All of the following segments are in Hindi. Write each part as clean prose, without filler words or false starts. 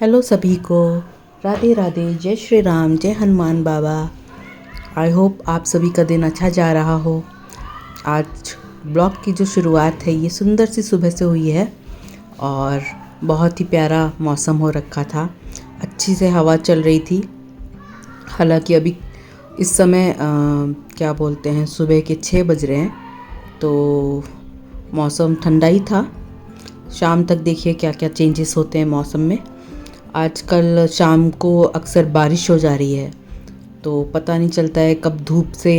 हेलो सभी को, राधे राधे, जय श्री राम, जय हनुमान बाबा। आई होप आप सभी का दिन अच्छा जा रहा हो। आज ब्लॉग की जो शुरुआत है ये सुंदर सी सुबह से हुई है और बहुत ही प्यारा मौसम हो रखा था। अच्छी से हवा चल रही थी। हालांकि अभी इस समय क्या बोलते हैं, सुबह के 6 बज रहे हैं, तो मौसम ठंडा ही था। शाम तक देखिए क्या क्या चेंजेस होते हैं मौसम में। आजकल शाम को अक्सर बारिश हो जा रही है, तो पता नहीं चलता है कब धूप से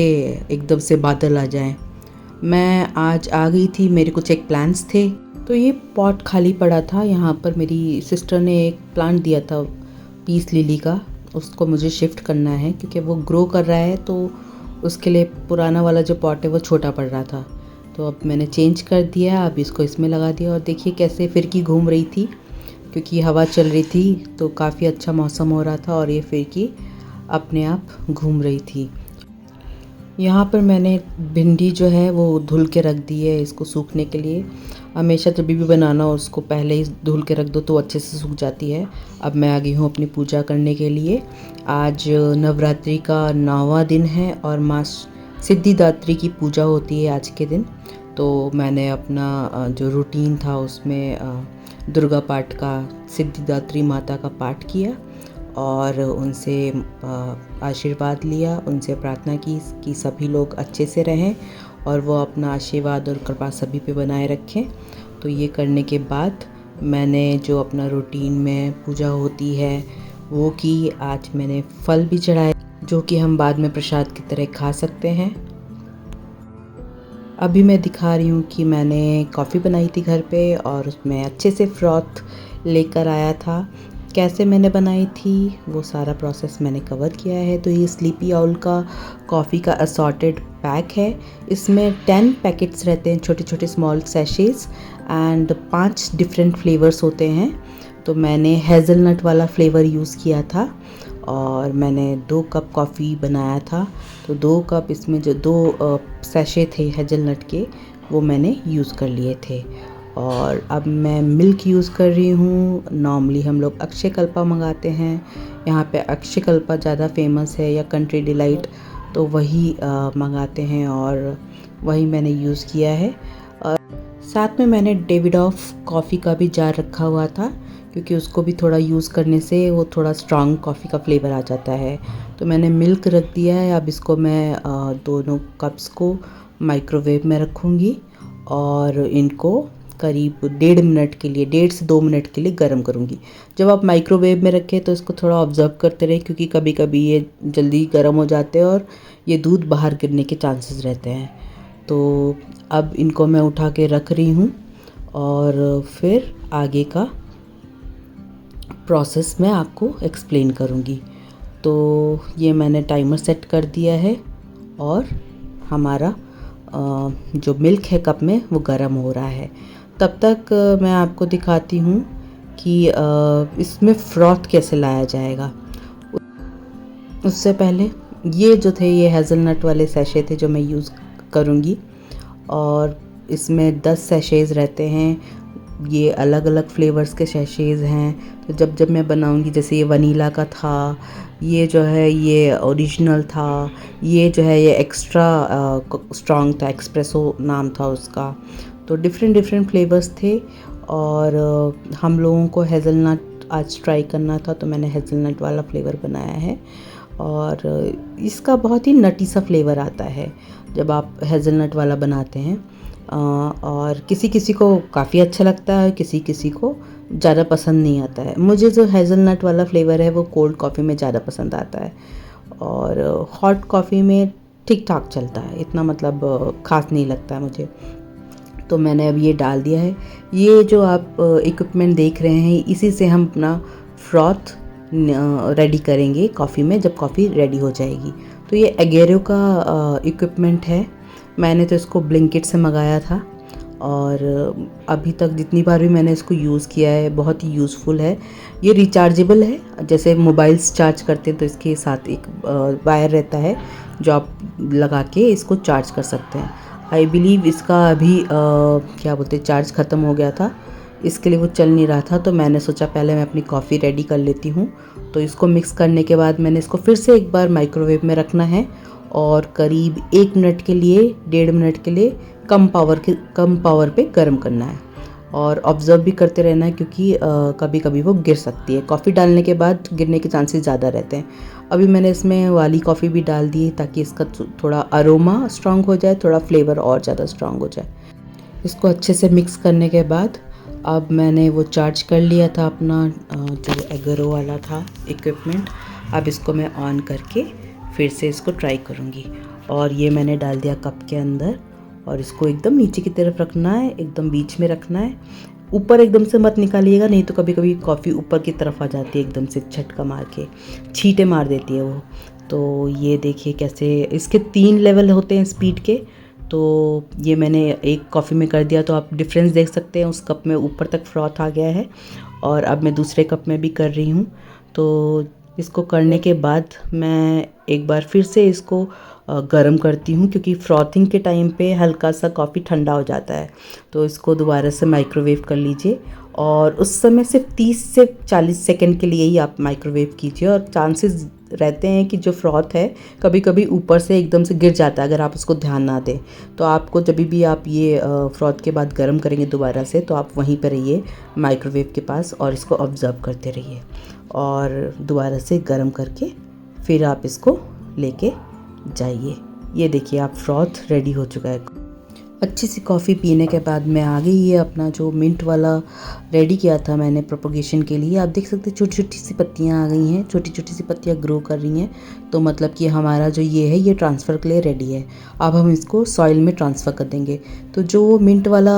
एकदम से बादल आ जाएं। मैं आज आ गई थी, मेरे कुछ एक प्लान्स थे, तो ये पॉट खाली पड़ा था। यहाँ पर मेरी सिस्टर ने एक प्लांट दिया था पीस लिली का, उसको मुझे शिफ्ट करना है क्योंकि वो ग्रो कर रहा है, तो उसके लिए पुराना वाला जो पॉट है वो छोटा पड़ रहा था। तो अब मैंने चेंज कर दिया, अब इसको इसमें लगा दिया। और देखिए कैसे फिरकी घूम रही थी, क्योंकि हवा चल रही थी तो काफ़ी अच्छा मौसम हो रहा था और ये फिरकी अपने आप घूम रही थी। यहाँ पर मैंने भिंडी जो है वो धुल के रख दी है इसको सूखने के लिए। हमेशा जब भी बनाना हो उसको पहले ही धुल के रख दो तो अच्छे से सूख जाती है। अब मैं आ गई हूँ अपनी पूजा करने के लिए। आज नवरात्रि का 9वां दिन है और माँ सिद्धिदात्री की पूजा होती है आज के दिन। तो मैंने अपना जो रूटीन था उसमें दुर्गा पाठ का, सिद्धिदात्री माता का पाठ किया और उनसे आशीर्वाद लिया, उनसे प्रार्थना की कि सभी लोग अच्छे से रहें और वो अपना आशीर्वाद और कृपा सभी पे बनाए रखें। तो ये करने के बाद मैंने जो अपना रूटीन में पूजा होती है वो की। आज मैंने फल भी चढ़ाए जो कि हम बाद में प्रसाद की तरह खा सकते हैं। अभी मैं दिखा रही हूँ कि मैंने कॉफ़ी बनाई थी घर पे और उसमें अच्छे से फ्रॉथ लेकर आया था। कैसे मैंने बनाई थी वो सारा प्रोसेस मैंने कवर किया है। तो ये स्लीपी आउल का कॉफ़ी का असॉर्टेड पैक है। इसमें 10 पैकेट्स रहते हैं, छोटे छोटे स्मॉल सैशेज़, एंड 5 डिफरेंट फ्लेवर्स होते हैं। तो मैंने हेज़लनट वाला फ्लेवर यूज़ किया था और मैंने 2 कप कॉफ़ी बनाया था। तो 2 कप इसमें जो 2 सैशे थे हेज़लनट के वो मैंने यूज़ कर लिए थे। और अब मैं मिल्क यूज़ कर रही हूँ। नॉर्मली हम लोग अक्षयकल्पा मंगाते हैं, यहाँ पे अक्षयकल्पा ज़्यादा फेमस है, या कंट्री डिलाइट, तो वही मंगाते हैं और वही मैंने यूज़ किया है। और साथ में मैंने डेविडॉफ कॉफ़ी का भी जार रखा हुआ था, क्योंकि उसको भी थोड़ा यूज़ करने से वो थोड़ा स्ट्रॉन्ग कॉफ़ी का फ्लेवर आ जाता है। तो मैंने मिल्क रख दिया है। अब इसको मैं दोनों कप्स को माइक्रोवेव में रखूँगी और इनको करीब 1.5 मिनट के लिए, 1.5 से 2 मिनट के लिए गर्म करूँगी। जब आप माइक्रोवेव में रखें तो इसको थोड़ा ऑब्ज़र्व करते रहें, क्योंकि कभी कभी ये जल्दी गर्म हो जाते हैं और ये दूध बाहर गिरने के चांसेस रहते हैं। तो अब इनको मैं उठा के रख रही हूँ और फिर आगे का प्रोसेस मैं आपको एक्सप्लेन करूँगी। तो ये मैंने टाइमर सेट कर दिया है और हमारा जो मिल्क है कप में वो गर्म हो रहा है। तब तक मैं आपको दिखाती हूँ कि इसमें फ्रॉथ कैसे लाया जाएगा। उससे पहले ये जो थे ये हेज़लनट वाले सैशे थे जो मैं यूज़ करूँगी, और इसमें 10 सैशेज़ रहते हैं। ये अलग अलग फ्लेवर्स के सैशेज़ हैं। तो जब जब मैं बनाऊँगी, जैसे ये वनीला का था, ये जो है ये ओरिजिनल था, ये जो है ये एक्स्ट्रा स्ट्रॉन्ग था, एक्सप्रेसो नाम था उसका। तो डिफरेंट डिफरेंट फ्लेवर्स थे और हम लोगों को हेज़लनट आज ट्राई करना था, तो मैंने हेज़लनट वाला फ्लेवर बनाया है। और इसका बहुत ही नटी सा फ्लेवर आता है जब आप हेज़लनट वाला बनाते हैं। और किसी किसी को काफ़ी अच्छा लगता है, किसी किसी को ज़्यादा पसंद नहीं आता है। मुझे जो हेज़लनट वाला फ्लेवर है वो कोल्ड कॉफ़ी में ज़्यादा पसंद आता है और हॉट कॉफ़ी में ठीक ठाक चलता है, इतना मतलब ख़ास नहीं लगता है मुझे। तो मैंने अब ये डाल दिया है। ये जो आप इक्विपमेंट देख रहे हैं इसी से हम अपना फ्रॉथ रेडी करेंगे कॉफ़ी में, जब कॉफ़ी रेडी हो जाएगी। तो ये एगेरो का इक्विपमेंट है। मैंने तो इसको ब्लिंकिट से मंगाया था और अभी तक जितनी बार भी मैंने इसको यूज़ किया है बहुत ही यूज़फुल है। ये रिचार्जेबल है, जैसे मोबाइल्स चार्ज करते हैं तो इसके साथ एक वायर रहता है जो आप लगा के इसको चार्ज कर सकते हैं। आई बिलीव इसका अभी क्या बोलते हैं चार्ज ख़त्म हो गया था, इसके लिए वो चल नहीं रहा था, तो मैंने सोचा पहले मैं अपनी कॉफ़ी रेडी कर लेती हूँ। तो इसको मिक्स करने के बाद मैंने इसको फिर से एक बार माइक्रोवेव में रखना है और करीब 1 मिनट के लिए, 1.5 मिनट के लिए कम पावर पे गर्म करना है और ऑब्ज़र्व भी करते रहना है, क्योंकि कभी कभी वो गिर सकती है। कॉफ़ी डालने के बाद गिरने के चांसेस ज़्यादा रहते हैं। अभी मैंने इसमें वाली कॉफ़ी भी डाल दी है ताकि इसका थोड़ा अरोमा स्ट्रॉन्ग हो जाए, थोड़ा फ्लेवर और ज़्यादा स्ट्रॉन्ग हो जाए। इसको अच्छे से मिक्स करने के बाद अब मैंने वो चार्ज कर लिया था अपना जो एगरो वाला था इक्विपमेंट। अब इसको मैं ऑन करके फिर से इसको ट्राई करूँगी। और ये मैंने डाल दिया कप के अंदर और इसको एकदम नीचे की तरफ रखना है, एकदम बीच में रखना है। ऊपर एकदम से मत निकालिएगा, नहीं तो कभी कभी कॉफ़ी ऊपर की तरफ आ जाती है, एकदम से झटका मार के छींटे मार देती है वो। तो ये देखिए कैसे इसके 3 लेवल होते हैं स्पीड के। तो ये मैंने एक कॉफ़ी में कर दिया, तो आप डिफरेंस देख सकते हैं, उस कप में ऊपर तक फ्रॉथ आ गया है। और अब मैं दूसरे कप में भी कर रही हूँ। तो इसको करने के बाद मैं एक बार फिर से इसको गर्म करती हूँ, क्योंकि फ्रॉथिंग के टाइम पे हल्का सा कॉफ़ी ठंडा हो जाता है। तो इसको दोबारा से माइक्रोवेव कर लीजिए और उस समय सिर्फ 30 से 40 सेकंड के लिए ही आप माइक्रोवेव कीजिए। और चांसेस रहते हैं कि जो फ्रॉथ है कभी कभी ऊपर से एकदम से गिर जाता है, अगर आप उसको ध्यान ना दें। तो आपको जब भी आप ये फ्रॉथ के बाद गर्म करेंगे दोबारा से, तो आप वहीं पर रहिए माइक्रोवेव के पास और इसको ऑब्ज़र्व करते रहिए और दोबारा से गर्म करके फिर आप इसको लेके जाइए। ये देखिए आप फ्रॉथ रेडी हो चुका है। अच्छी सी कॉफ़ी पीने के बाद मैं आ गई, ये अपना जो मिंट वाला रेडी किया था मैंने प्रोपोगेशन के लिए। आप देख सकते हैं छोटी छोटी सी पत्तियाँ आ गई हैं, छोटी छोटी सी पत्तियाँ ग्रो कर रही हैं। तो मतलब कि हमारा जो ये है ये ट्रांसफ़र के लिए रेडी है। अब हम इसको सॉइल में ट्रांसफ़र कर देंगे। तो जो मिंट वाला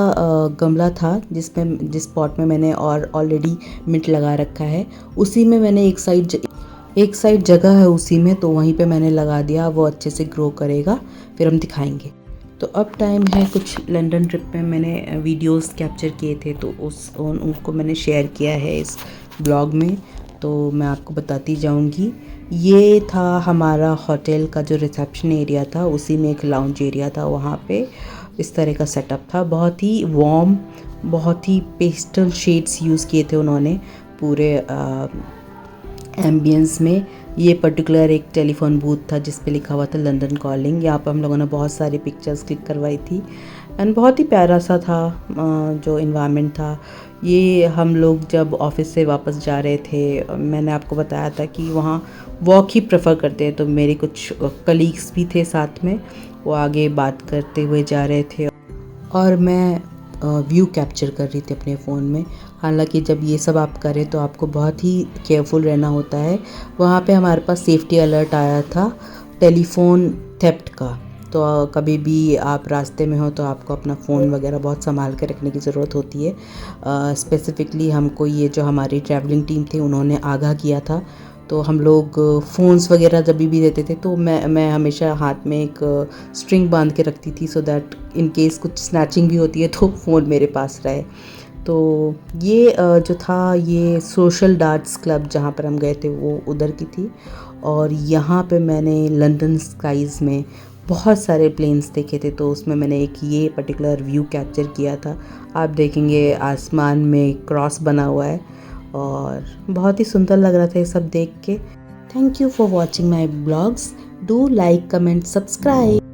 गमला था जिस पॉट में मैंने और ऑलरेडी मिंट लगा रखा है, उसी में मैंने एक साइड जगह है उसी में, तो वहीं पे मैंने लगा दिया। वो अच्छे से ग्रो करेगा, फिर हम दिखाएंगे। तो अब टाइम है, कुछ लंदन ट्रिप में मैंने वीडियोस कैप्चर किए थे, तो उनको मैंने शेयर किया है इस ब्लॉग में। तो मैं आपको बताती जाऊंगी। ये था हमारा होटल का जो रिसेप्शन एरिया था, उसी में एक लाउंज एरिया था, वहाँ पे इस तरह का सेटअप था। बहुत ही वार्म, बहुत ही पेस्टल शेड्स यूज़ किए थे उन्होंने पूरे एम्बियंस में। ये पर्टिकुलर एक टेलीफोन बूथ था जिस पे लिखा हुआ था लंदन कॉलिंग। यहाँ पर हम लोगों ने बहुत सारी पिक्चर्स क्लिक करवाई थी एंड बहुत ही प्यारा सा था जो इन्वायरमेंट था। ये हम लोग जब ऑफिस से वापस जा रहे थे, मैंने आपको बताया था कि वहाँ वॉक ही प्रेफर करते हैं, तो मेरे कुछ कलीग्स भी थे साथ में, वो आगे बात करते हुए जा रहे थे और मैं व्यू कैप्चर कर रही थी अपने फ़ोन में। हालांकि जब ये सब आप करें तो आपको बहुत ही केयरफुल रहना होता है। वहाँ पे हमारे पास सेफ्टी अलर्ट आया था टेलीफोन थेफ्ट का। तो कभी भी आप रास्ते में हो तो आपको अपना फ़ोन वगैरह बहुत संभाल के रखने की ज़रूरत होती है। स्पेसिफ़िकली हमको ये जो हमारी ट्रैवलिंग टीम थी उन्होंने आगाह किया था। तो हम लोग फ़ोन्स वगैरह जब भी देते थे तो मैं हमेशा हाथ में एक स्ट्रिंग बांध के रखती थी, सो दैट इन केस कुछ स्नैचिंग भी होती है तो फ़ोन मेरे पास रहे। तो ये जो था ये सोशल डार्ट्स क्लब जहाँ पर हम गए थे वो उधर की थी। और यहाँ पे मैंने लंदन स्काइज़ में बहुत सारे प्लेन्स देखे थे, तो उसमें मैंने एक ये पर्टिकुलर व्यू कैप्चर किया था। आप देखेंगे आसमान में क्रॉस बना हुआ है और बहुत ही सुंदर लग रहा था ये सब देख के। Thank you for watching my blogs. Do like, comment, subscribe.